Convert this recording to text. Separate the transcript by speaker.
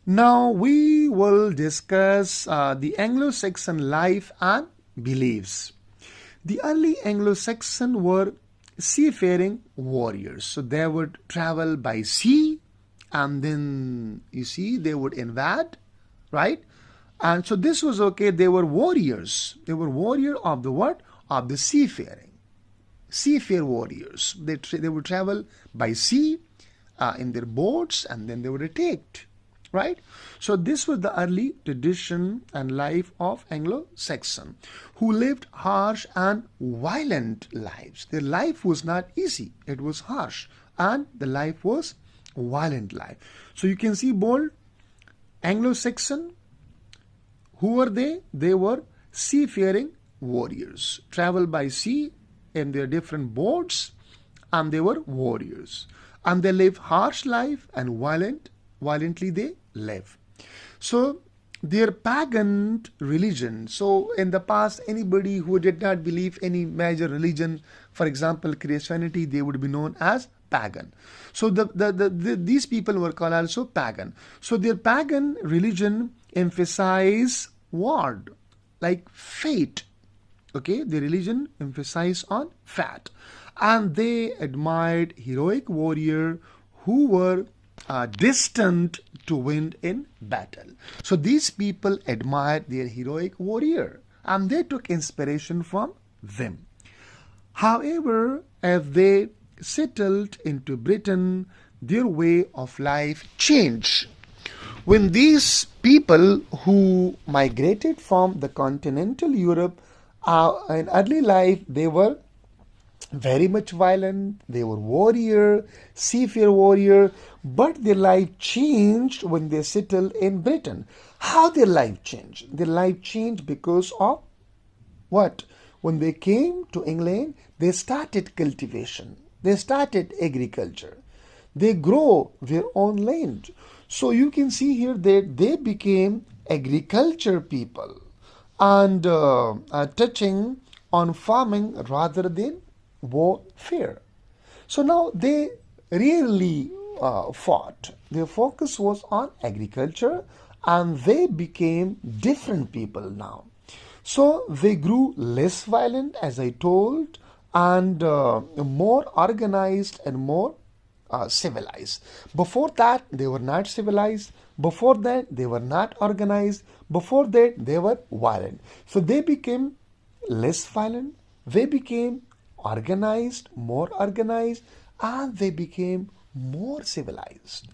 Speaker 1: Now we will discuss the Anglo-Saxon life and beliefs. The early Anglo-Saxon were seafaring warriors. So they would travel by sea and then you see they would invade, right? And so this was okay. They were warriors. They were warrior of the what? Of the seafaring. Seafarer warriors. They would travel by sea in their boats and then they were attacked, right? So this was the early tradition and life of Anglo-Saxon, who lived harsh and violent lives. Their life was not easy. It was harsh and the life was violent life. So you can see bold Anglo-Saxon. Who were they? They were seafaring warriors. Travel by sea in their different boats and they were warriors. And they live harsh life and violently they live. So their pagan religion. So in the past, anybody who did not believe any major religion, for example, Christianity, they would be known as pagan. So these people were called also pagan. So their pagan religion emphasize what? Like fate. Okay, the religion emphasized on fat, and they admired heroic warrior who were distant to win in battle. So these people admired their heroic warrior and they took inspiration from them. However, as they settled into Britain, their way of life changed. When these people who migrated from the continental Europe in early life, they were very much violent, they were warrior, seafarer warrior, but their life changed when they settled in Britain. How their life changed? Their life changed because of what? When they came to England, they started cultivation, they started agriculture, they grow their own land. So you can see here that they became agriculture people and touching on farming rather than warfare. So now they really fought. Their focus was on agriculture and they became different people now. So they grew less violent, as I told, and more organized and more civilized. Before that, they were not civilized. Before that, they were not organized. Before that, they were violent. So they became less violent. They became organized, and they became more civilized.